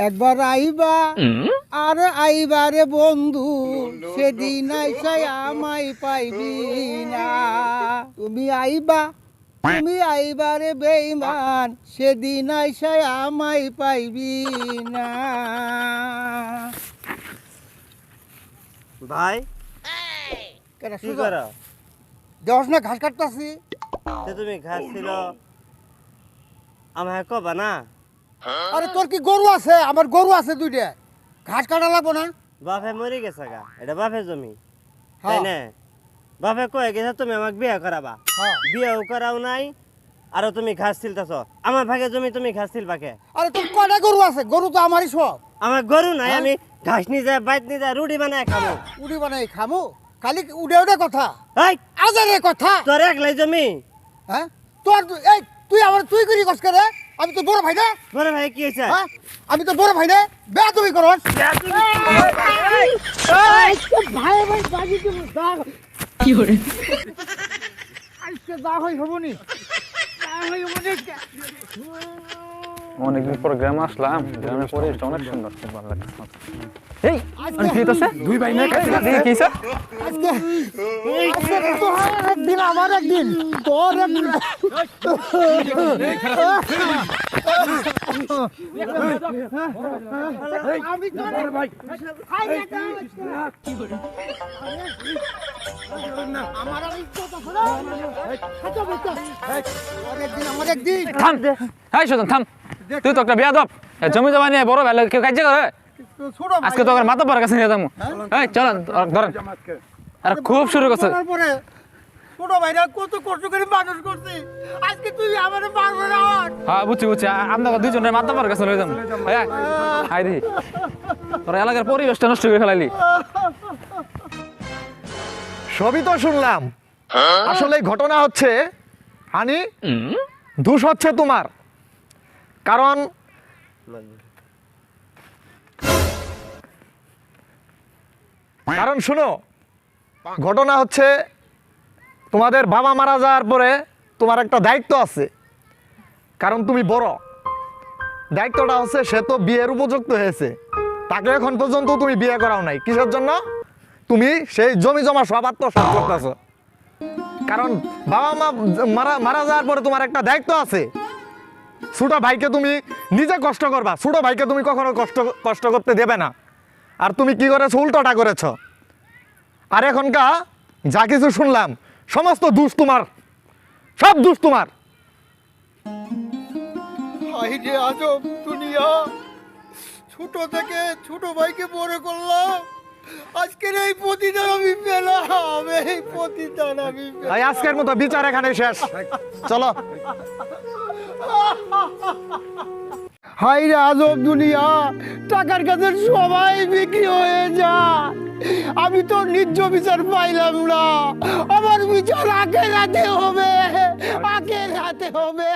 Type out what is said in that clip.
একবার আইবা আর আইবারে বন্ধু, সেদিন আইসাই আমায় পাইবি না। তুমি আইবা, তুমি আইবারে বেঈমান, সেদিন আইসাই আমায় পাইবি না। ভাই কেন কি করো? দেওয়াস না ঘাস কাটতাছি। তুমি ঘাস ছিল আমায় কবা না? আরে তোর কি গরু আছে? আমার গরু আছে দুইটা, ঘাস কাটা লাগবো না? বাপে মরে গেছে গা, এটা বাপের জমি তাই হ্যাঁ না? বাপে কয়ে গেছে তুমি আমাকে বিয়ে করাবা, হ্যাঁ। বিয়েও করাও নাই, আর তুমি ঘাস ছিলতেছ। আমার ভাগে জমি তুমি ঘাস ছিল বাকে? আরে তোর কয়টা গরু আছে? গরু তো আমারই সব। আমার গরু নাই, হ্যাঁ? আমি ঘাস নিয়ে যায়, বাইত নিয়ে যায়, রুটি বানায় খাবো। উড়ি বানাই খামু? খালি উড়ে উড়ে কথা, এই আজারে কথা। তোর একলাই জমি? হ্যাঁ তোর এই তুই আমার তুই করি কষ্ট রে? আমি তো বড় ভাই না। বড় ভাই কি হয়েছে? হ্যাঁ আমি তো বড় ভাই না, বে তুমি করস। ভাই ভাই বাজি তুমি দাও কি করে? আজকে দা হই হবনি, দা হই হবনি। অনেকদিন পর গ্রামে আসলাম, গ্রামের পরিবেশটা অনেক সুন্দর, খুব ভালো লাগছে। এই অনেক কি হইতাছে? দুই ভাই না কাছে দেখি কি স্যার? আজকে আজকে তো একদিন আমার একদিন তোর একদিন। আমি তো ভাই আমার আর ইজ্জত আছে না। আমার একদিন থাম এই সুজন থাম, তুই তো একটা বেয়াদব। জমি জমা নিয়ে বড় ভালো কেউ কাজ করে? ছোট আজকে তো মাথা পড়ার কাছে নিয়ে যাবো। এই চলেন ধরেন। আর খুব শুরু করছে। ছোট ভাইরা কত কষ্ট করে মানুষ করছে, আজকে তুই আমার মারবে না। হ্যাঁ বুঝছি বুঝছি, আমরা দুইজনের মাথা পড়ার কাছে নিয়ে যাবো। আই দেখি তোর এলাকার পরিবেশটা নষ্ট করে ফেলাইলি। সবই তো শুনলাম, আসলে ঘটনা হচ্ছে হানি, দোষ হচ্ছে তোমার। কারণ কারণ শুনো, ঘটনা হচ্ছে তোমাদের বাবা মারা যাওয়ার পরে তোমার একটা দায়িত্ব আছে। কারণ তুমি বড়, দায়িত্বটা হচ্ছে সে তো বিয়ের উপযুক্ত হয়েছে, তাকে এখন পর্যন্ত তুমি বিয়ে করাও নাই। কিসের জন্য? তুমি সেই জমি জমা সব আত্মসাৎ করতেছো। কারণ বাবা মা মারা যাওয়ার পরে তোমার একটা দায়িত্ব আছে। ছোট ভাইকে তুমি নিজে কষ্ট করবা, ছোট ভাইকে তুমি কখনো কষ্ট করতে দেবে না। আর তুমি কি করেছো? উল্টোটা করেছ। আর এখনকার যা কিছু শুনলাম সমস্ত দোষ তোমার, সব দোষ তোমার। হাই রে আজব দুনিয়া, ছোট থেকে ছোট ভাইকে বড় করলাম, আজকের এই প্রতিদান আমি পেলাম, এই প্রতিদান আমি পেলাম। এই আজকের মতো বিচার এখানে শেষ, চলো। হাই রে আজব দুনিয়া, টাকার কাছে সবাই বিক্রি হয়ে যায়, আমি তো ন্যায্য বিচার পাইলাম না। আমার বিচার আখেরাতে হবে, আখেরাতে হবে।